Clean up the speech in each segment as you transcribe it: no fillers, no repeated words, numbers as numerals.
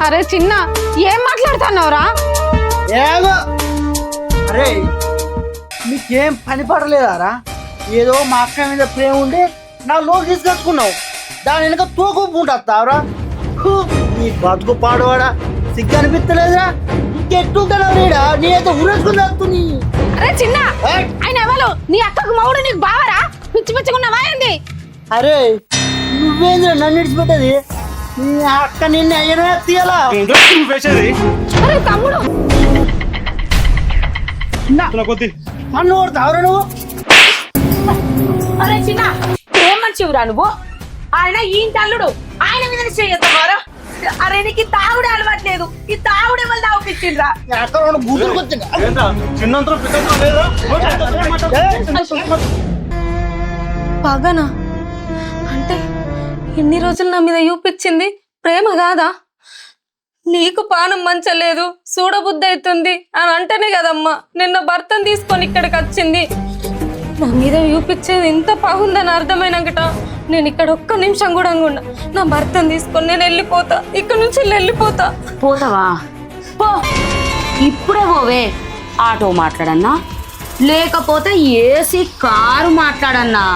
అరే చిన్న ఏం మాట్లాడుతున్నావురా? ఏగో అరే నీకేం పని పడలేదారా? ఏదో మా అక్క మీద ప్రేమ ఉండి నా లోన్ తీసుకొచ్చుకున్నావు, దాని వెనక తోకుంటావురా. నీ బతుకు పాడువాడా, సిగ్గు అనిపిస్తలేదురా? ఇంకెట్టుంటారా రీడా? నేనైతే ఊరేసుకుని వస్తుంది. అరే చిన్న ఆయన ఎవరు? నీ అక్కకు మౌడు నీకు బావరా? పిచ్చి పిచ్చుకున్నావా ఏంది? అరే నువ్వేంద్ర నన్ను విడిచిపెట్టది? నీ అక్క నిన్ను అయ్యనే తీయాలా? అరే తమ్ముడు నన్ను కొడతావురా నువ్వు? అరే చిన్న ఏం మంచివురా నువ్వు? ఆయన ఈ తల్లుడు, ఆయన మీద చేయొద్దారా? అరే నీకు తాగుడే అలవాట్లేదు, ఈ తాగుడే మళ్ళీ తాగుపిచ్చిండ్రా. పగనా అంటే ఎన్ని రోజులు నా మీద చూపించింది ప్రేమ కాదా? నీకు పానం మంచలేదు, చూడబుద్ధి అవుతుంది అని అంటేనే కదమ్మా నిన్న భర్తను తీసుకొని ఇక్కడికి వచ్చింది. నా మీద చూపించేది ఇంత బాగుందని అర్థమైనాకట నేను ఇక్కడ ఒక్క నిమిషం కూడా ఉండ. నా భర్తను తీసుకొని నేను వెళ్ళిపోతా, ఇక్కడ నుంచి వెళ్ళిపోతా. పోతావా? పో, ఇప్పుడే పోవే. ఆటో మాట్లాడన్నా, లేకపోతే ఏసీ కారు మాట్లాడన్నా.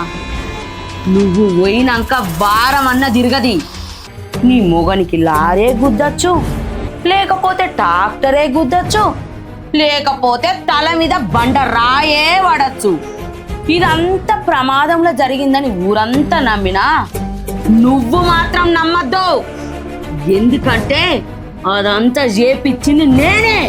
నువ్వు పోయినాక వారం అన్న తిరగది. నీ మొగనికి లారే గుద్దచ్చు, లేకపోతే ట్రాక్టరే గుద్దచ్చు, లేకపోతే తల మీద బండ రాయే పడచ్చు. ఇదంతా ప్రమాదంలో జరిగిందని ఊరంతా నమ్మినా నువ్వు మాత్రం నమ్మద్దు. ఎందుకంటే అదంతా చేపిచ్చింది నేనే.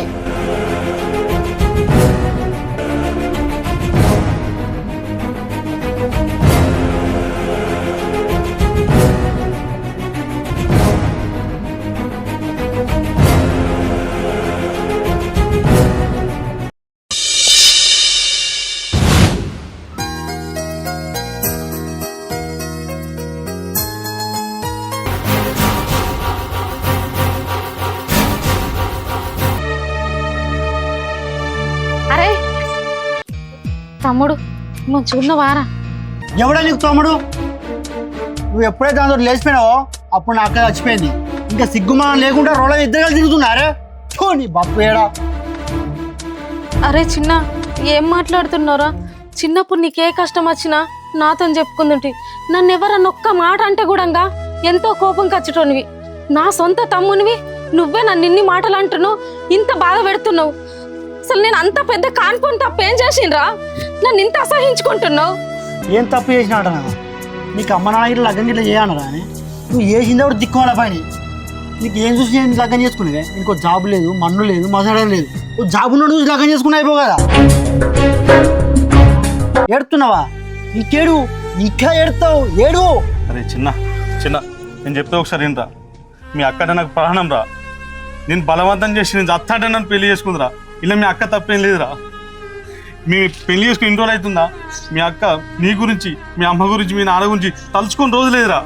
అరే తమ్ముడు మంచిగున్నవారా? ఎవడా నీకు తమ్ముడు? నువ్వు ఎప్పుడైతే దాంతో లేచిపోయినావో అప్పుడు నా అక్క చచ్చిపోయింది. ఇంకా సిగ్గుమానం లేకుండా రోడ్ల ఇద్దరు కలిసి తిరుగుతున్నారే. నీ బాపు ఏడా? అరే చిన్న ఏం మాట్లాడుతున్నారా? చిన్నప్పుడు నీకే కష్టం వచ్చినా నాతో చెప్పుకుందుంటి. నన్ను ఎవరన్నా ఒక్క మాట అంటే కూడా ఎంతో కోపం కచ్చటోనివి. నా సొంత తమ్మునివి నువ్వే నన్ను ఇన్ని మాటలు అంటున్నావు, ఇంత బాధ పెడుతున్నావు. అసలు నేను అంత పెద్ద కాన్పని తప్పేం చేసిండ్రా? నన్ను ఇంత అసహించుకుంటున్నావు. ఏం తప్పు చేసినా అంట? నీకు అమ్మ నాన్న లగ్గం గిట్లా చేయనరా అని నువ్వు చేసింది కూడా దిక్కుమాల పని. నీకు ఏం చూసి నేను లగ్గం చేసుకునేవే? ఇంకో జాబ్ లేదు, మన్ను లేదు, మసాలా లేదు. నువ్వు జాబు నుండి చూసి లగ్గం చేసుకుని అయిపో కదా. ఏడుతున్నావా? ఇంకేడు ఇంకా ఏడుతావు, ఏడు. అరే చిన్న చిన్న నేను చెప్తే ఒకసారి ఏంట్రా? మీ అక్కడ నాకు ప్రాణం రా. నేను బలవంతం చేసి నేను అత్తాడే నన్ను పెళ్లి చేసుకుందిరా. ఇలా మీ అక్క తప్పేం లేదురా. మీ పెళ్లి చేసుకుని ఇన్ని రోజులు అవుతుందా? మీ అక్క నీ గురించి, మీ అమ్మ గురించి, మీ నాన్న గురించి తలుచుకుని రోజు లేదురా.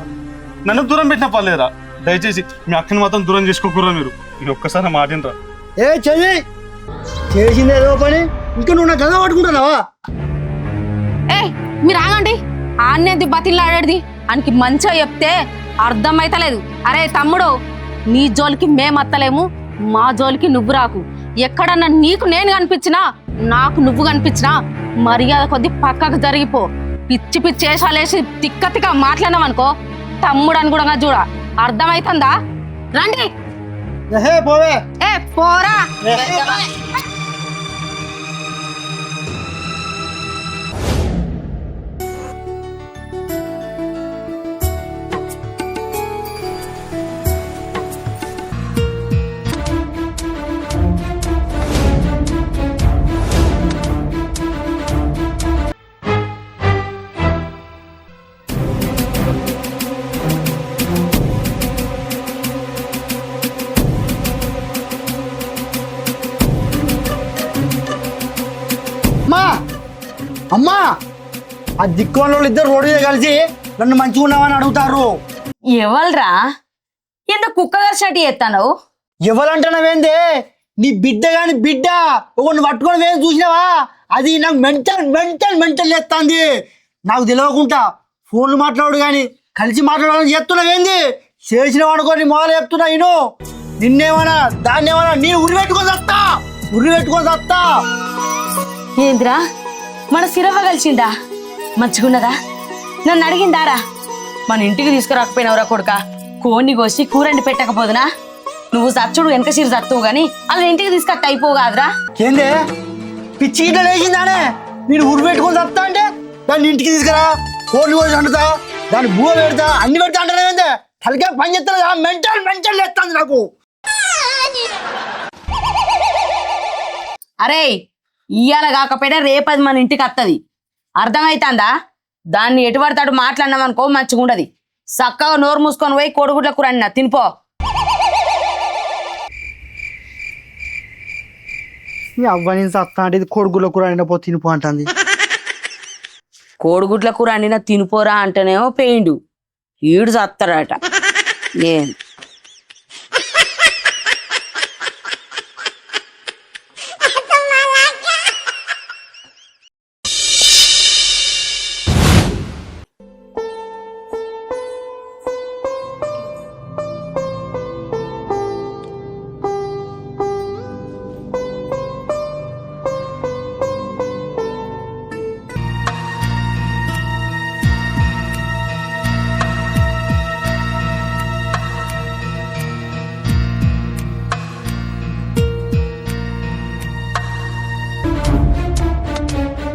నన్ను దూరం పెట్టిన పర్లేదురా. దయచేసి మీ అక్కని మాత్రం దూరం చేసుకోకూడరా మీరు. ఇది ఒక్కసారి మాటినరా. ఏ చెయ్యి, చేసింది ఏదో పని, ఇంకా నువ్వు నా గద పట్టుకుంటున్నావా? ఏ మీరు ఆగండి. ఆన్నేది బతిల్లాడేది ఆయనకి మంచిగా చెప్తే అర్థమైతలేదు. అరే తమ్ముడు, నీ జోలికి మేమత్తలేము, మా జోలికి నువ్వు రాకు. ఎక్కడన్నా నీకు నేను కనిపించినా, నాకు నువ్వు కనిపించినా మర్యాద కొద్ది పక్కకు జరిగిపో. పిచ్చి పిచ్చి వేషాలేసి తిక్క తిక్క మాట్లాడినావనుకో తమ్ముడు అని కూడా చూడ. అర్థమైతుందా? రండి. పోవే. ఏ పోరా. అమ్మా, ఆ దిక్కువల వాళ్ళు ఇద్దరు రోడ్డు మీద కలిసి నన్ను మంచిగా ఉన్నావని అడుగుతారు. ఎవల్రా? ఎంత కుక్క గర్షటి ఎత్తాను? ఎవరంటున్నావేందే? నీ బిడ్డ గాని బిడ్డ ఒకరిని పట్టుకొని వేసి చూసినావా? అది నాకు మెంటల్ మెంటల్ మెంటల్ చేస్తాంది. నాకు తెలియకుండా ఫోన్లు మాట్లాడు కానీ కలిసి మాట్లాడాలని చెప్తున్నావేంది? చేసిన అనుకోని మొదలు చెప్తున్నా. నేను నిన్నేమన్నా దాన్నేమన్నా నేను ఉరి పెట్టుకొని వస్తా ఏంద్రా మన సిరవ కలిసిందా మంచిగున్నదా నన్ను అడిగిందారా మన ఇంటికి తీసుకురాకపోయినవరా కొడుక కోడిని కోసి కూరండి పెట్టకపోదునా నువ్వు చచ్చుడు వెనక సిరి చత్తువు గాని అలా ఇంటికి తీసుకొస్తే అయిపోవు కాదురా ఏందే పిచ్చి గిట్ల లేచిందానే నేను ఉరి పెట్టుకొని వస్తా అంటే దాన్ని ఇంటికి తీసుకురా కోళ్ళు కోసి వండుతా దాన్ని బువ్వ పెడతా అన్ని పెడతా అంటే ఏందే తలకే పని చేస్తా మెంటల్ లేస్తుంది నాకు. అరే ఇయ్యాల కాకపోయినా రేపది మన ఇంటికి వస్తుంది అర్థమైతుందా దాన్ని ఎటు పడతాడు మాట్లాడినామనుకో మంచిగా ఉండదు చక్కగా నోరు మూసుకొని పోయి కోడిగుడ్ల కూర అన్న తినిపో. అవ్వ నేను వస్తా అంటే ఇది కొడుకుల కూర అయినా తినిపో అంటుంది. కోడిగుడ్ల కూర అండినా తినిపోరా అంటేనేమో పెయిండు ఈడు చస్తాడట. ఏం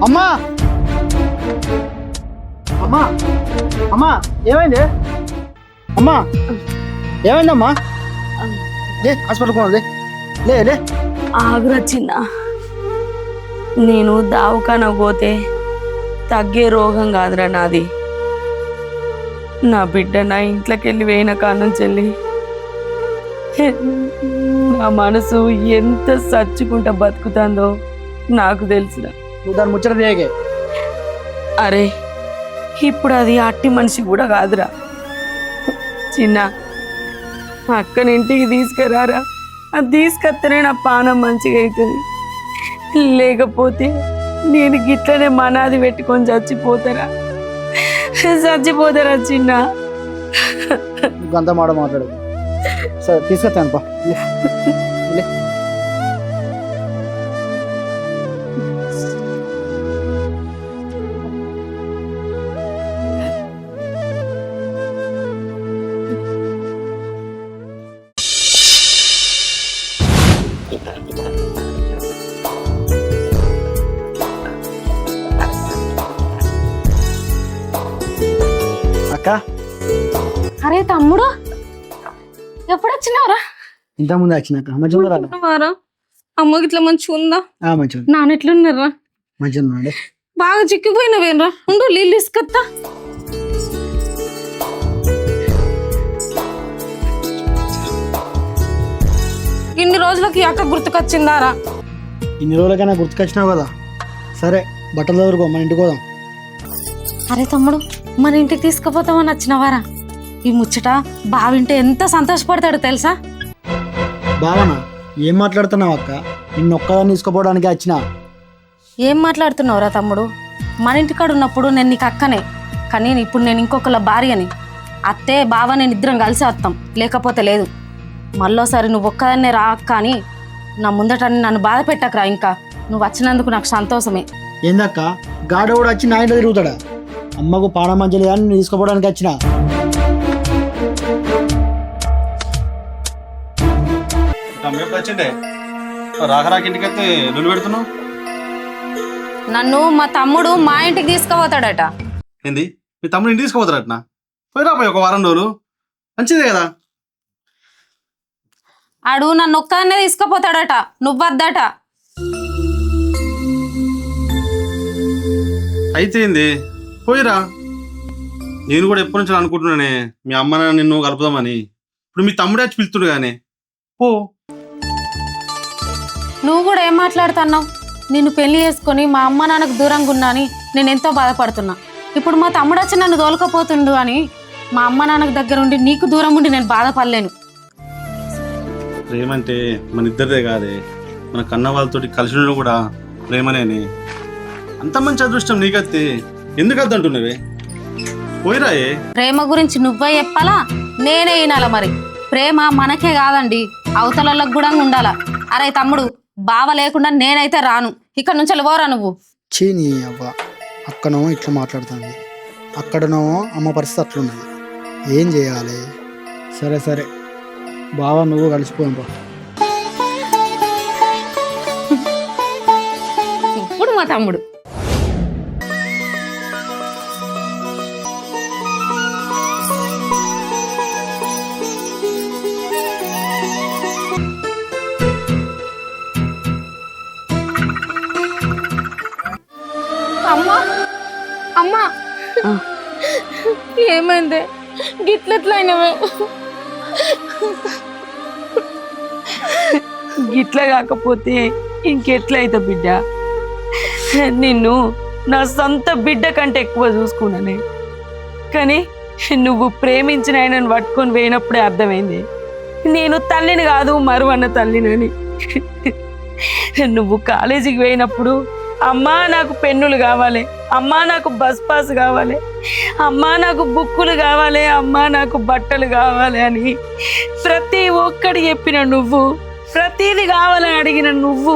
అమ్మా అమ్మా అమ్మా ఏమైంది అమ్మా ఏమైందమ్మా లే హాస్పిటల్ పోవాలి లే లే ఆగురా చిన్న నేను దావకాన పోతే తగ్గే రోగం కాదురా నాది. నా బిడ్డ నా ఇంట్లోకి వెళ్ళి వేయిన కారణం చెల్లి నా మనసు ఎంత సచ్చుకుంటా బతుకుతాందో నాకు తెలుసురా. నువ్వు దాన్ని ముచ్చట తీయకే. అరే ఇప్పుడు అది అట్టి మనిషి కూడా కాదురా చిన్న అక్కని ఇంటికి తీసుకురారా అది తీసుకొస్తేనే నా పానం మంచిగా అవుతుంది లేకపోతే నేను గిట్లనే మనాది పెట్టుకొని చచ్చిపోతారా చిన్న. గంత మాట మాట్లాడు సరే తీసుకొస్తాను పా. అక్క అరే తమ్ముడు ఎప్పుడు వచ్చినావురా? ఇంతకుముందు వచ్చినాక మంచిగా వారా అమ్మకి ఇట్లా మంచిగా ఉందా? మంచిగా నాన్న ఎట్లున్నారా? మంచిగా ఉన్నాడు. బాగా చిక్కిపోయినవేనరా ఉండు నీళ్ళు తీసుకొత్తా. ఇన్ని రోజులకి అక్క గుర్తుకొచ్చిందారా? ఇన్ని రోజులకైనా గుర్తుకొచ్చినావు కదా. సరే బట్టలు చదువుకో మన ఇంటికి పోదాం. అరే తమ్ముడు మన ఇంటికి తీసుకుపోతామని వచ్చినవారా? ఈ ముచ్చట బావింటే ఎంత సంతోషపడతాడు తెలుసా? బావనా ఏం మాట్లాడుతున్నావు అక్క? నిన్ను ఒక్కదాన్ని తీసుకుపోవడానికి వచ్చినా. ఏం మాట్లాడుతున్నావురా తమ్ముడు? మన ఇంటికాడ ఉన్నప్పుడు నేను నీకు అక్కనే, కానీ ఇప్పుడు నేను ఇంకొకళ్ళ భార్యని. అత్తే బావ నేను ఇద్దరం కలిసి వస్తాం, లేకపోతే లేదు. మళ్ళోసారి నువ్వు ఒక్కదాన్నే రా అక్క అని నా ముందట నన్ను బాధ పెట్టకరా. ఇంకా నువ్వు వచ్చినందుకు నాకు సంతోషమే. ఏందక్క గాడ కూడా వచ్చి నా ఇంట్లో తిరుగుతాడా? అమ్మకు పానం మంచి కానీ నేను తీసుకుపోవడానికి వచ్చిన. వచ్చిండే రాకరాకి ఇంటికి అయితే నువ్వు పెడుతున్నావు. నన్ను మా తమ్ముడు మా ఇంటికి తీసుకుపోతాడట. ఏంది మీ తమ్ముడు ఇంటికి తీసుకుపోతాడట? పోయిరా పోయి ఒక వారం రోజులు మంచిదే కదా. ఆడు నన్ను ఒక్కదాన్నే తీసుకుపోతాడట, నువ్వద్దట. అయితే ఏంది పోయిరా. నేను కూడా ఎప్పటి నుంచి అనుకుంటున్నానే మీ అమ్మ నాన్న నిన్ను కలుపుదామని. ఇప్పుడు మీ తమ్ముడే వచ్చి పిలుతుడు కానీ పో. నువ్వు కూడా ఏం మాట్లాడుతున్నావు? నిన్ను పెళ్లి చేసుకొని మా అమ్మ నాన్నకు దూరంగా ఉన్నా అని నేను ఎంతో బాధపడుతున్నా. ఇప్పుడు మా తమ్ముడు వచ్చి నన్ను తోలుకపోతుండు అని మా అమ్మ నాన్నకు దగ్గర ఉండి నీకు దూరం ఉండి నేను బాధపడలేను. ప్రేమంటే మన ఇద్దరిదే కాదే, మన కన్న వాళ్ళతోటి కలిసి ఉండడం కూడా ప్రేమనేని. అంత మంచి అదృష్టం నీకత్తే ఎందుకు అద్దంటున్నావే? పోయిరాయే. ప్రేమ గురించి నువ్వే చెప్పాలా నేనే వినాలా? మరి ప్రేమ మనకే కాదండి, అవతలలకు కూడా ఉండాలా. అరే తమ్ముడు, బావ లేకుండా నేనైతే రాను. ఇక్కడ నుంచి వెళ్ళిపోరా నువ్వు. చీని అవ్వ, అక్కనో ఇట్లా మాట్లాడుతుంది, అక్కడనో అమ్మ పరిస్థితి అట్లున్నది. ఏం చేయాలి? సరే సరే బావ, నువ్వు కలిసిపోయాం బా. ఇప్పుడు మా తమ్ముడు అమ్మా అమ్మా ఏమైంది? గిట్లెట్లా అయినవే? గిట్లా కాకపోతే ఇంకెట్లయితే బిడ్డ, నిన్ను నా సొంత బిడ్డ కంటే ఎక్కువ చూసుకున్నానే. కానీ నువ్వు ప్రేమించిన ఆయనను పట్టుకొని పోయినప్పుడే అర్థమైంది నేను తల్లిని కాదు, మరువన్న తల్లినని. నువ్వు కాలేజీకి పోయినప్పుడు అమ్మా నాకు పెన్నులు కావాలి, అమ్మా నాకు బస్ పాస్ కావాలి, అమ్మా నాకు బుక్కులు కావాలి, అమ్మా నాకు బట్టలు కావాలి అని ప్రతి ఒక్కటి చెప్పిన నువ్వు, ప్రతిది కావాలని అడిగిన నువ్వు,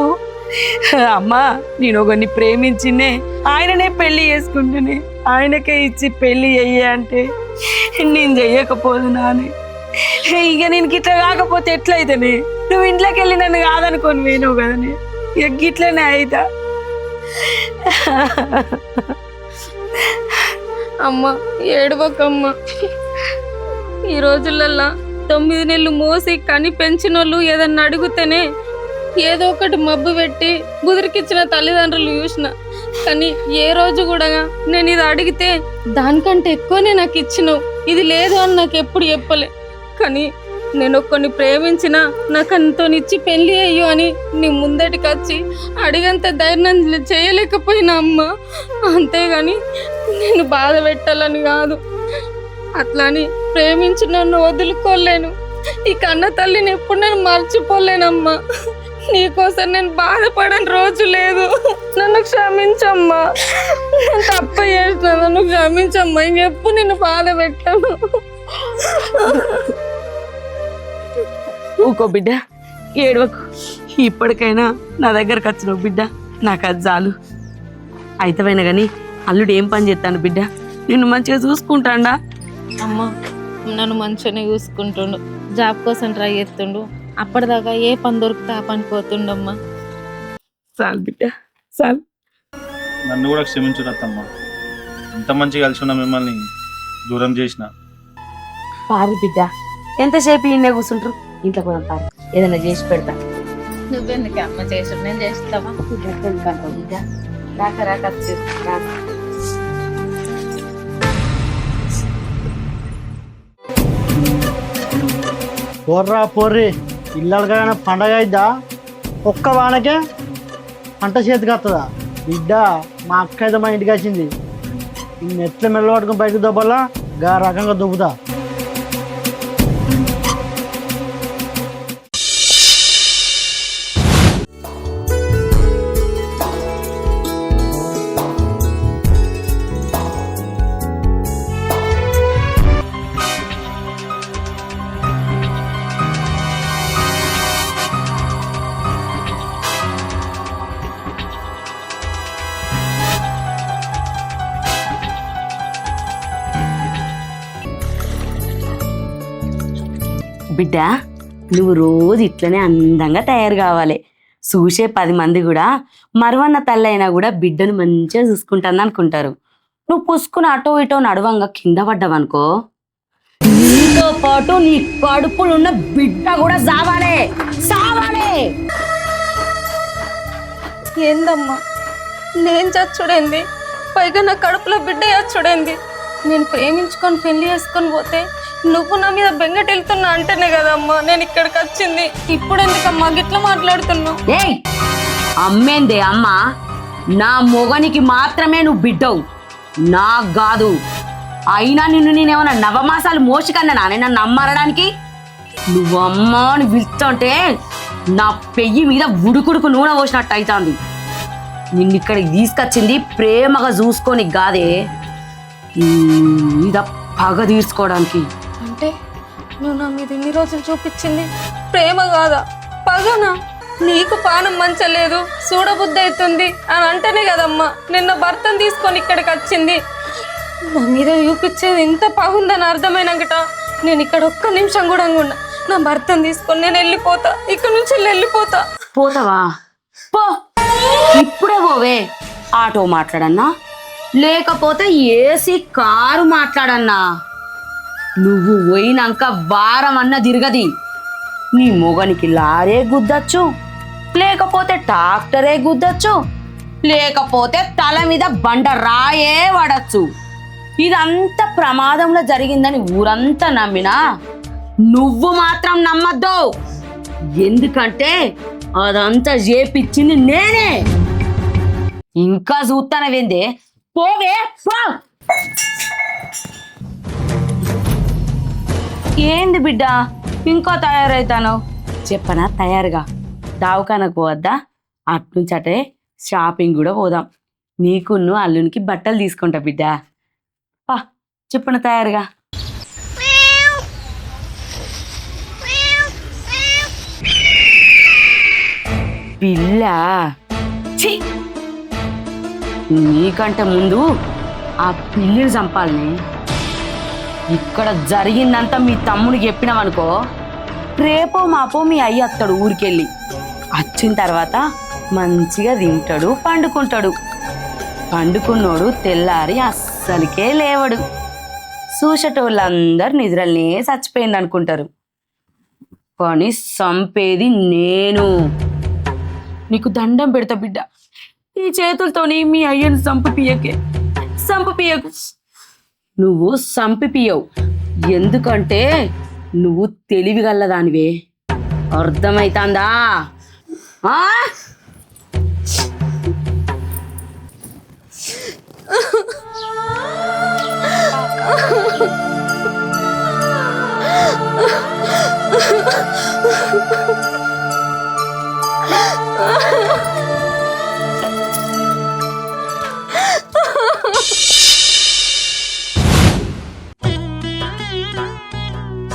అమ్మా నేను ఒకరిని ప్రేమించినే ఆయననే పెళ్లి చేసుకుంటూనే ఆయనకే ఇచ్చి పెళ్లి అయ్యే అంటే నేను చెయ్యకపోదునా అని. ఇక నేను గిట్లా కాకపోతే ఎట్లయితేనే? నువ్వు ఇంట్లోకి వెళ్ళి నన్ను కాదనుకొని పోయినావు కదనే, ఇక గిట్లనే అయితా. అమ్మ ఏడవకమ్మ. ఈ రోజులల్లా 9 నెలలు మోసి కని పెంచినోళ్ళు ఏదన్నా అడిగితేనే ఏదో ఒకటి మబ్బు పెట్టి బుదిరికిచ్చిన తల్లిదండ్రులు చూసిన. కానీ ఏ రోజు కూడా నేను ఇది అడిగితే దానికంటే ఎక్కువనే నాకు ఇచ్చినావు, ఇది లేదు అని నాకు ఎప్పుడు చెప్పలే. కానీ నేను ఒక్కడిని ప్రేమించినా నాకు అంతనిచ్చి పెళ్లి అయ్యో అని నీ ముందటికి వచ్చి అడిగంత ధైర్యం చేయలేకపోయినా అమ్మ. అంతేగాని నేను బాధ పెట్టాలని కాదు, అట్లాని ప్రేమించి నన్ను వదులుకోలేను. ఈ కన్న తల్లిని ఎప్పుడు నేను మర్చిపోలేనమ్మా. నీకోసం నేను బాధపడని రోజు లేదు. నన్ను క్షమించమ్మా, నేను తప్ప చేసిన, నన్ను క్షమించమ్మా. ఇంకెప్పుడు నిన్ను బాధ పెట్టాను. ఊకో బిడ్డ, ఏడవకు. ఇప్పటికైనా నా దగ్గరకు వచ్చినావు బిడ్డ, నాకు అది చాలు. అయితమైనా కానీ అల్లుడు ఏం పని చేస్తాను బిడ్డ, నిన్ను మంచిగా చూసుకుంటాడా? అమ్మ నన్ను మంచిగానే చూసుకుంటుండు, జాబ్ కోసం ట్రై చేస్తుండు. అప్పటిదాకా ఏ పని దొరికితే ఆ పని పోతుండమ్మా. చాలు బిడ్డ చాలు. నన్ను కూడా క్షమించు రత్తమ్మ. ఎంత మంచిగా కలిసి ఉన్నా మిమ్మల్ని దూరం చేసిన. పారు బిడ్డ, ఎంతసేపు ఈయన కూర్చుంటారు? ఇంట్లో కూడా పారు, ఏదైనా చేసి పెడతా. నువ్వెందుకు అమ్మ చేసుడు, నేను చేస్తావా? బిడ్డ రాక రాక వచ్చేది రాక. పోర్రా పోర్రి, ఇల్లడకైనా పండగ అయిద్దా? ఒక్క వానకే పంట చేతికి వస్తుందా? బిడ్డ మా అక్క అయితే మా ఇంటికి వచ్చింది, నిన్ను ఎట్లా మెల్ల పట్టుకుని బయటకు దొబ్బలా గా రకంగా దుబ్బుతా. బిడ్డ నువ్వు రోజు ఇట్లనే అందంగా తయారు కావాలి. చూసే 10 మంది కూడా మరువన్న తల్లి అయినా కూడా బిడ్డను మంచిగా చూసుకుంటుంది అనుకుంటారు. నువ్వు పుసుకుని అటో ఇటో నడవంగా కింద పడ్డావనుకో, నీతో పాటు నీ కడుపులున్న బిడ్డ కూడా సావాలే సావాలే. ఏందమ్మా నేను చచ్చుడేంది, పైగా నా కడుపులో బిడ్డ చచ్చుడేంది? నేను ప్రేమించుకొని పెళ్లి చేసుకొని పోతే నువ్వు నా మీద బెంగటెళ్తున్నా అంటేనే కదమ్మా నేను ఇక్కడికి వచ్చింది. ఇప్పుడు ఎందుకమ్మా గిట్లా మాట్లాడుతున్నావు? ఏయ్ అమ్మేందే అమ్మ, నా మొగనికి మాత్రమే నువ్వు బిడ్డవు, నాకు కాదు. అయినా నిన్ను నేనేమన్నా నవమాసాలు మోసికన్నా నన్ను నమ్మరడానికి? నువ్వు అమ్మ అని పిలుస్తుంటే నా పెయ్యి మీద ఉడుకుడుకు నూనె పోసినట్టు అవుతుంది. నిన్ను ఇక్కడికి తీసుకొచ్చింది ప్రేమగా చూసుకొని కాదే, మీద పగ తీర్చుకోవడానికి. అంటే నువ్వు నా మీద ఇన్ని రోజులు చూపించింది ప్రేమ కాదా పగనా? నీకు పానం మంచలేదు, చూడబుద్ధి అవుతుంది అని అంటేనే కదమ్మా నిన్న భర్తను తీసుకొని ఇక్కడికి వచ్చింది. నా మీద చూపించేది ఇంత పగుందని అర్థమైనాకట నేను ఇక్కడ ఒక్క నిమిషం కూడా ఉన్నా. నా భర్తను తీసుకొని నేను వెళ్ళిపోతా, ఇక్కడ నుంచి వెళ్ళిపోతా. పోతావా? పో, ఇప్పుడే పోవే. ఆటో మాట్లాడన్నా, లేకపోతే ఏసీ కారు మాట్లాడన్నా. నువ్వు పోయినాక వారం అన్న తిరగది. నీ మొగనికి లారే గుద్దచ్చు, లేకపోతే ట్రాక్టరే గుద్దచ్చు, లేకపోతే తల మీద బండ రాయే పడచ్చు. ఇదంతా ప్రమాదంలో జరిగిందని ఊరంతా నమ్మినా నువ్వు మాత్రం నమ్మద్దు. ఎందుకంటే అదంతా చేపిచ్చింది నేనే. ఇంకా చూస్తానవేందే? పోవే పో. ఏంది బిడ్డ ఇంకా తయారైతాను? చెప్పనా? తయారుగా దావకానకు పోవద్దా? అట్నుంచి అటే షాపింగ్ కూడా పోదాం. నీకున్ను అల్లునికి బట్టలు తీసుకుంటా బిడ్డ. పా, చెప్పన తయారుగా. పిల్ల ఛీ! నీకంటే ముందు ఆ పిల్లిని చంపాలని. ఇక్కడ జరిగిందంతా మీ తమ్ముడికి చెప్పినావనుకో, రేపో మాపో మీ అయ్య అత్తడు ఊరికెళ్ళి. వచ్చిన తర్వాత మంచిగా తింటాడు, పండుకుంటాడు. పండుకున్నోడు తెల్లారి అస్సలకే లేవడు. చూసేటోళ్ళందరూ నిద్రలనే చచ్చిపోయింది అనుకుంటారు. కానీ చంపేది నేను. నీకు దండం పెడతా బిడ్డ, ఈ చేతులతోని మీ అయ్యను చంపిపియకు. నువ్వు చంపిపియవు, ఎందుకంటే నువ్వు తెలివిగల్లదానివే. అర్థమైతాందా?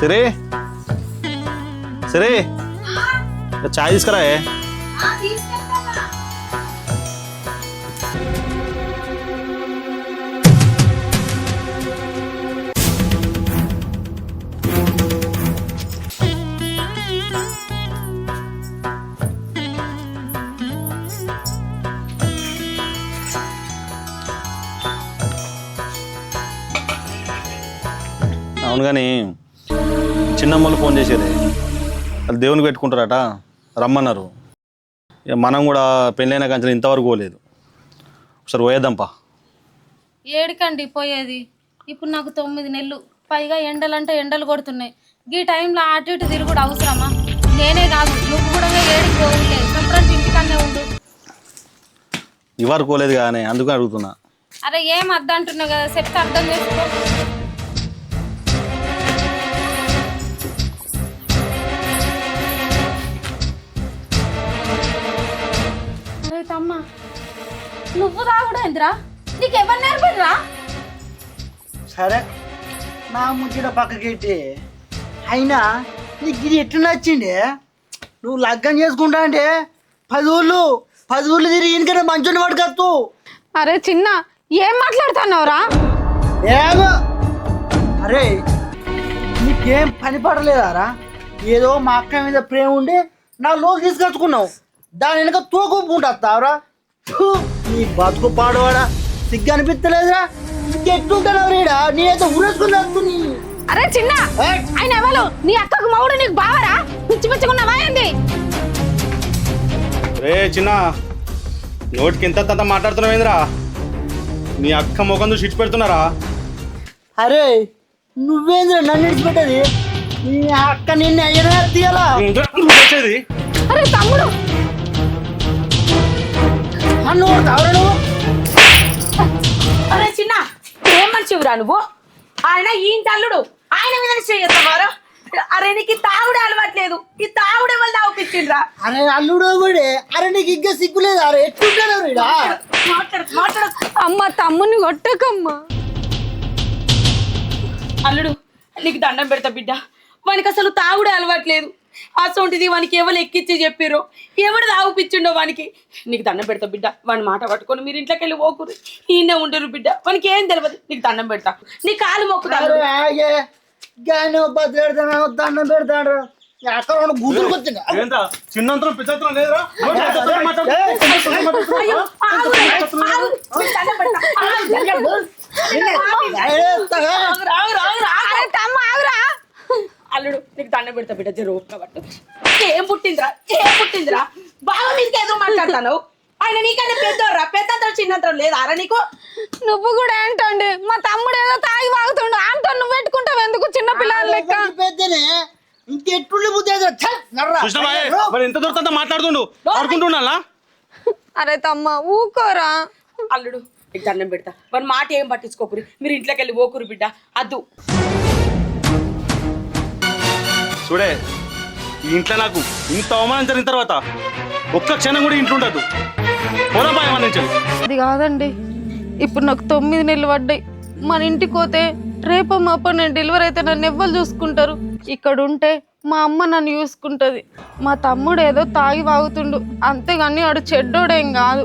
సరే సరే, చాయ్ తీసుకురా. అవును కానీ చిన్నమ్మలు ఫోన్ చేసేది, వాళ్ళు దేవునికి పెట్టుకుంటారట, రమ్మన్నారు. ఇక మనం కూడా పెళ్ళైన కంచెలు ఇంతవరకు పోలేదు. ఒకసారి పోయేద్దాంపా. ఏడికండి పోయేది? ఇప్పుడు నాకు 9 నెలలు, పైగా ఎండలంటే ఎండలు కొడుతున్నాయి. ఈ టైంలో అటు ఇటు తిరుగుడు అవసరమా? నేనే కాదు నువ్వు కూడా ఏడికి పోలేదు, సంక్రాంతి ఇంటికన్నా ఉండు. ఇవరకు పోలేదు కానీ అందుకని అడుగుతున్నా. అరే ఏం అద్దంటున్నావు కదా, చెప్తే అర్థం చేసుకో. తమ్మ నువ్వు తాగుడేంద్రా? నీకెవరు నేర్పిరా? సరే నా ముచ్చట పక్కకెట్టి, అయినా నీకు ఇది ఎట్లా నచ్చిండే? నువ్వు లగ్గం చేసుకుంటా అంటే 10 ఊళ్ళు తిరిగి ఇంకనే మంచుని పడుకత్తు. అరే చిన్న, ఏం మాట్లాడుతున్నావురా? ఏమో అరే, నీకేం పని పడలేదారా? ఏదో మా అక్క మీద ప్రేమ ఉండి నా లోకి తీసుకొచ్చుకున్నావు, దాని వెనక తోకుంటావురా. నీ బతుకు పాడవాడా, సిగ్గు అనిపిస్తలేదురా? ఇంకెట్లుంటావు రీడా? నేనైతే ఊరేసుకుని. అరే చిన్న, ఆయన ఎవరు? నీ అక్కకు మౌడు నీకు బావరా? పిచ్చి పిచ్చుకున్నావా ఏంది? రే చిన్న, నోటికి ఎంత అంత మాట్లాడుతున్నావు ఏంద్రా? నీ అక్క ముఖం చూసి ఇచ్చి పెడుతున్నారా? అరే నువ్వేంద్ర నన్ను ఇడిచిపెట్టది? నీ అక్క నిన్ను అయ్యనా తీయాలా? వచ్చేది అరే తమ్ముడు, నువ్వు తావరా నువ్వు? అరే చిన్న, ఏం మనిషివిరా నువ్వు? ఆయన ఈ తల్లుడు, ఆయన మీద చేయొద్దవారు. అరే నీకు తాగుడే అలవాట్లేదు, ఈ తాగుడే వల్ల తాగుపిచ్చిండ్రా. అరే అల్లుడు కూడా, అరే నీకు ఇంకా సిగ్గులేదు? అరే ఎట్లుంటాడు వీడా? మాట్లాడు. అమ్మ తమ్ముని కొట్టకమ్మా. అల్లుడు నీకు దండం పెడతా బిడ్డ, వానికి అసలు తాగుడే అలవాట్లేదు. అసొంటిది వానికి ఎవరు ఎక్కిచ్చి చెప్పిరో ఎవడు తాగుపిచ్చిండో వానికి. నీకు దండం పెడతా బిడ్డ, వాని మాట పట్టుకొని మీరు ఇంట్లోకి వెళ్ళి పోకురు, ఈయనే ఉండరు బిడ్డ, వానికి ఏం తెలియదు. నీకు దండం పెడతా, నీ కాలు మొక్కుతాను. బతిలాడుతాను, దండం పెడతాడు. అక్కడ గుర్తులు వచ్చింది. చిన్నంతరం పెద్దంతరం లేదురా? అల్లుడు నీకు దండం పెడతా బిడ్డ, జరు పట్టు. ఏం పుట్టిందిరా బాగా మీదకి ఎదురు మాట్లాడతాను. ఆయన నీకన్నా పెద్దోర్రా, పెద్దంతరం చిన్నంతరం లేదా అరా నీకు? నువ్వు కూడా ఏంటండి, మా తమ్ముడు ఏదో తాగి వాగుతుండు, ఆమెతో నువ్వు పెట్టుకుంటావు ఎందుకు చిన్న పిల్లల లెక్క? పెద్దనే ఇంకెట్టుండి బుద్ధి మరి ఎంత దూరంతో మాట్లాడుతుండు ఆడుకుంటున్నా? అరే తమ్మ ఊకోరా. అల్లుడు నీకు దండం పెడతా, వారి మాట ఏం పట్టించుకోకురి, మీరు ఇంట్లోకి వెళ్ళి పోకురు బిడ్డ. అద్దు చూడే, ఈ ఇంట్లో నాకు ఇంత అవమానం జరిగిన తర్వాత ఒక్క క్షణం కూడా ఇంట్లో ఉండదు. పోరా బాయ్ మన నుంచి. అది కాదండి, ఇప్పుడు నాకు 9 నెలలు పడ్డాయి. మన ఇంటికి పోతే రేపో మాపో నేను డెలివరీ అయితే నన్ను ఎవ్వరు చూసుకుంటారు? ఇక్కడ ఉంటే మా అమ్మ నన్ను చూసుకుంటుంది. మా తమ్ముడు ఏదో తాగి వాగుతుండు అంతేగాని వాడు చెడ్డోడేం కాదు.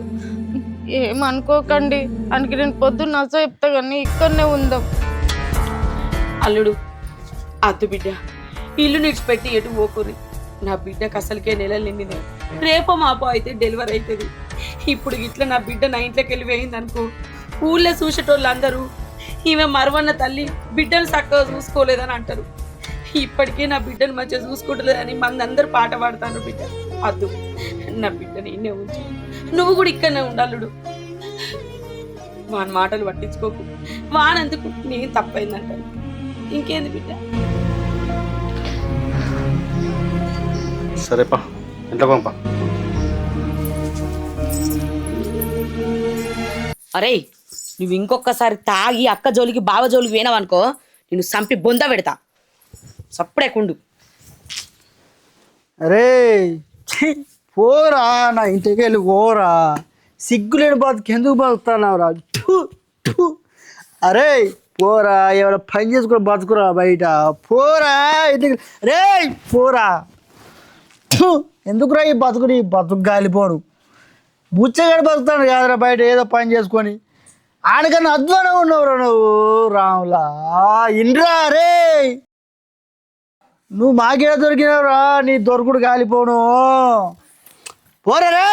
ఏమనుకోకండి, అందుకే నేను పొద్దున్న నచ్చ చెప్తా కానీ ఇక్కడనే ఉందాం. అల్లుడు అద్దు బిడ్డ, ఇల్లు నిడిచిపెట్టి ఎటు పోకురి. నా బిడ్డకు అసలుకే నెలలు నిండినాయి, రేపో మాపో అయితే డెలివరీ అవుతుంది. ఇప్పుడు ఇట్లా నా బిడ్డ నా ఇంట్లోకి వెళ్ళి వేయింది అనుకో, ఊళ్ళో చూసేటోళ్ళు అందరూ ఈమె మరవన్న తల్లి బిడ్డను చక్కగా చూసుకోలేదని అంటారు. ఇప్పటికే నా బిడ్డను మంచిగా చూసుకుంటలేదని మందందరూ పాట పాడతాను. బిడ్డ అద్దు, నా బిడ్డని ఇన్నే ఉంచు, నువ్వు కూడా ఇక్కడనే ఉండాలుడు. వాని మాటలు పట్టించుకోకు, వానందుకు నేను తప్పైందంటాను. ఇంకేంది బిడ్డ? సరేపా, ఇంట్లో పంపా. అరే నువ్వు ఇంకొకసారి తాగి అక్క జోలికి బావ జోలికి వేనావనుకో, నేను సంపి బొంద పెడతా. సప్పుడేకుండు. అరే పోరా, నా ఇంటికి వెళ్ళి పోరా. సిగ్గులేని బతుకు ఎందుకు బతుకుతున్నావురా? అరే పోరా, ఎవడ పని చేసుకుని బతుకురా బయట. పోరా ఇంటికి, రే పోరా. ఎందుకురా ఈ బతుకు గాలిపోను. బుచ్చగాడు బతుకుతాడు కాదురా బయట ఏదో పని చేసుకొని. ఆడకన్నా అధ్వానం ఉన్నావురా నువ్వు. రాములా ఇండ్రా, రే నువ్వు మాకేడ దొరికినావురా? నీ దొరుకుడు కాలిపోను. పోరా రే.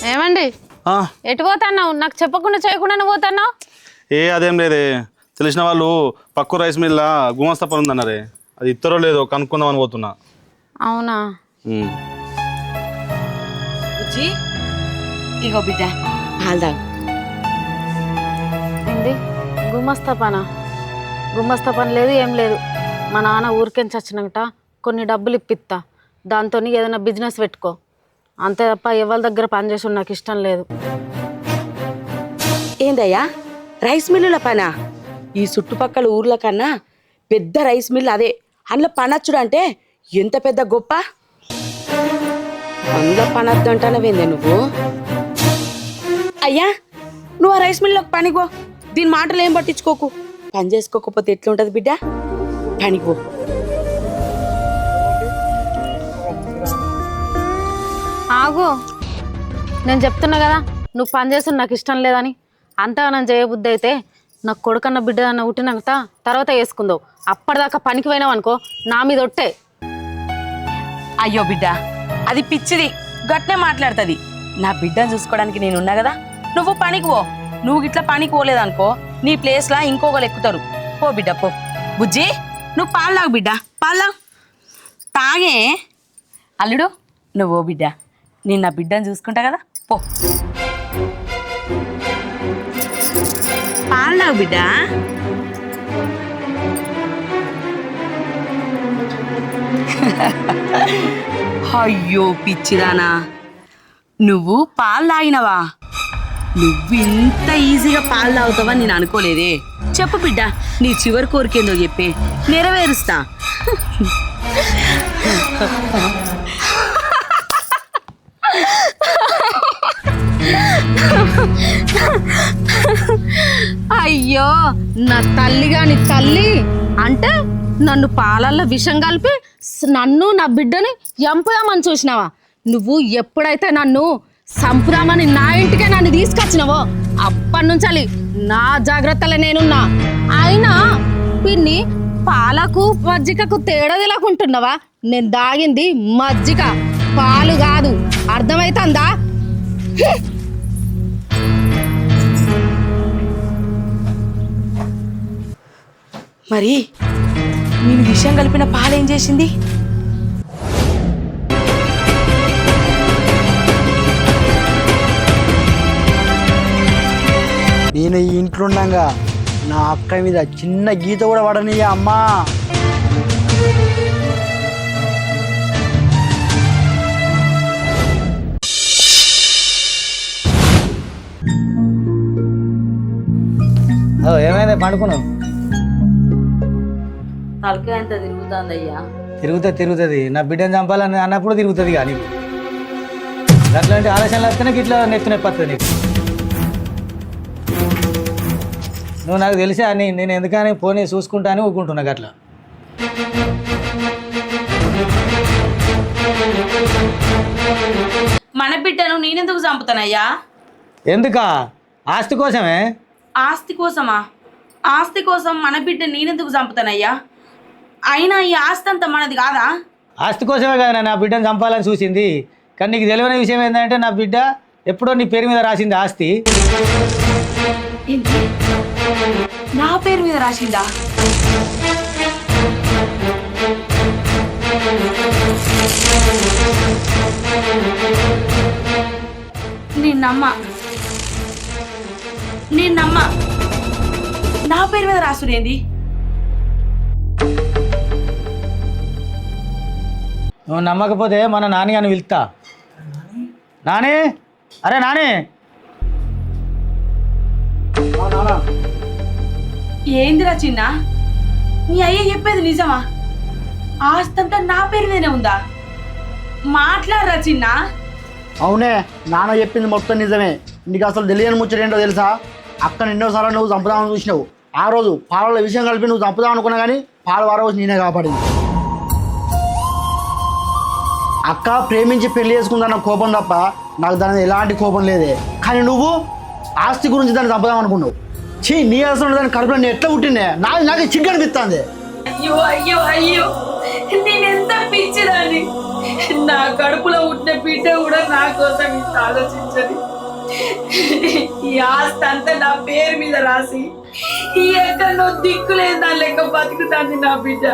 ఏమండి, ఎటు పోతున్నావు? నాకు చెప్పకుండా చేయకుండా పోతున్నావు? అదేం లేదే, తెలిసిన వాళ్ళు పక్క రైస్ మిల్ గుమస్తా పని ఉందన్నారే, అది ఇద్దరో లేదో కనుక్కుందామని పోతున్నా. అవునా? ఇగో బిడ్డ పాల్దా. ఏంది గుమస్తా పని లేదు, ఏం లేదు. మా నాన్న ఊరికేం చచ్చినట కొన్ని డబ్బులు ఇప్పిస్తా, దాంతో ఏదైనా బిజినెస్ పెట్టుకో, అంతే తప్ప ఎవరి దగ్గర పనిచేసి నాకు ఇష్టం లేదు. ఏందయ్యా రైస్ మిల్లుల పనా? ఈ చుట్టుపక్కల ఊర్ల కన్నా పెద్ద రైస్ మిల్లు అదే. అందులో పనొచ్చుడు అంటే ఎంత పెద్ద గొప్ప. అందులో పనొద్దు అంటానవేందే నువ్వు? అయ్యా నువ్వు ఆ రైస్ మిల్లులోకి పనికో, దీని మాటలు ఏం పట్టించుకోకు. పని చేసుకోకపోతే ఎట్లుంటది బిడ్డ? పనికో. ఆగు, నేను చెప్తున్నా కదా నువ్వు పని చేస్తున్న నాకు ఇష్టం లేదని. అంతగా నన్ను చేయబుద్ధి అయితే నాకు కొడుకన్న బిడ్డ అన్న పుట్టినాక తర్వాత వేసుకుందావు. అప్పటిదాకా పనికి పోయినావు అనుకో, నా మీద ఒట్టే. అయ్యో బిడ్డ, అది పిచ్చిది, గట్నే మాట్లాడుతుంది. నా బిడ్డను చూసుకోవడానికి నేనున్నా కదా, నువ్వు పనికి పో. నువ్వు ఇట్లా పనికి పోలేదనుకో, నీ ప్లేస్లా ఇంకొకరు ఎక్కుతారు. పో బిడ్డ పో. బుజ్జి నువ్వు పాలు తాగు బిడ్డ, పాలు తాగే. అల్లుడు నువ్వు బిడ్డ, నేను నా బిడ్డను చూసుకుంటా కదా, పో పాలు తాగు బిడ్డ. అయ్యో పిచ్చిదానా, నువ్వు పాలు తాగినవా? నువ్వు ఇంత ఈజీగా పాలు తాగుతావని నేను అనుకోలేదే. చెప్పు బిడ్డ, నీ చివరి కోరికేందో చెప్పే, నెరవేరుస్తా. అయ్యో నా తల్లిగాని తల్లి అంటే నన్ను పాలల్లో విషం కలిపి నన్ను నా బిడ్డని ఎంపుదామని చూసినావా? నువ్వు ఎప్పుడైతే నన్ను సంపుదామని నా ఇంటికే నన్ను తీసుకొచ్చినావో అప్పటి నుంచి నా జాగ్రత్తలో నేనున్నా. అయినా పిన్ని పాలకు మజ్జిగకు తేడా తెలకుంటున్నావా? నేను దాగింది మజ్జిగ, పాలు కాదు. అర్థమైతుందా? మరి నేను విషయం కలిపిన పాలేం చేసింది? నేను ఈ ఇంట్లో ఉండగా నా అక్క మీద చిన్న గీత కూడా పడనీయ అమ్మా. ఏమైంది పండుకున్నావు? తలకాయ అంత తిరుగుతుందయ్యా. తిరుగుతుంది. నా బిడ్డను చంపాలని అన్నప్పుడు తిరుగుతుంది. కానీ అట్లాంటి ఆలోచనలు వస్తేనే ఇట్లా నెత్తి నొప్పి వస్తుంది నీకు. నువ్వు నాకు తెలిసే అని నేను ఎందుకని పోనీ చూసుకుంటాను ఊరుకుంటున్నా అట్లా. మన బిడ్డను నేనెందుకు చంపుతానయ్యా? ఎందుకా? ఆస్తి కోసమే. ఆస్తి కోసమా? ఆస్తి కోసం మన బిడ్డ నేనెందుకు చంపుతానయ్యా? అయినా ఈ ఆస్తి అంతా మనది కాదా? ఆస్తి కోసమే కదా నా బిడ్డను చంపాలని చూసింది. కానీ నీకు తెలియని విషయం ఏంటంటే నా బిడ్డ ఎప్పుడో నీ పేరు మీద రాసింది ఆస్తి. ఏంటి? నా పేరు మీద రాసిందా? నేను నమ్మా. నా పేరు మీద రాసుడేంది? నువ్వు నమ్మకపోతే మన నాని అని పిలుస్తా. నాని, అరే నాని. ఏందిరా చిన్న, నీ అయ్య చెప్పేది నిజమా? ఆస్తంతా నా పేరు మీదనే ఉందా? మాట్లాడరా చిన్న. అవునే, నాన్న చెప్పింది మొత్తం నిజమే. నీకు అసలు తెలియని ముచ్చట ఏంటో తెలుసా? అక్క ఎన్నోసార్లు నువ్వు చంపుదామని చూసినావు. ఆ రోజు పాలలో విషయం కలిపి నువ్వు చంపుదాం అనుకున్నా కానీ పాలు వారవచ్చి నేనే కాపాడింది. అక్క ప్రేమించి పెళ్లి చేసుకుందన్న కోపం తప్ప నాకు దాని మీద ఎలాంటి కోపం లేదే. కానీ నువ్వు ఆస్తి గురించి దాన్ని చంపుదాం అనుకున్నావు. చీ, నీ అసలు దాని కడుపులో నేను ఎట్లా పుట్టిందే? నాకు చిగ్గు అనిపిస్తుంది. అయ్యో అయ్యో అయ్యో, నేనెంత పిచ్చిదాన్ని. నా కడుపులో పుట్టిన బిడ్డ కూడా నా కోసం ఇంత ఆలోచించదు. ఈ ఆస్తి అంతా నా పేరు మీద రాసి ఈ ఎక్కడో దిక్కులేదు నా లెక్క బతుకుతాంది నా బిడ్డ.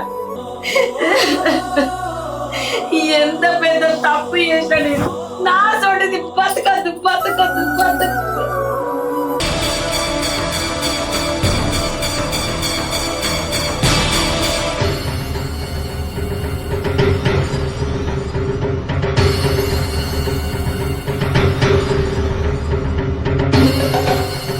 ఎంత పెద్ద తప్పు చేసిన నేను. నా సోటిది బతకద్దు.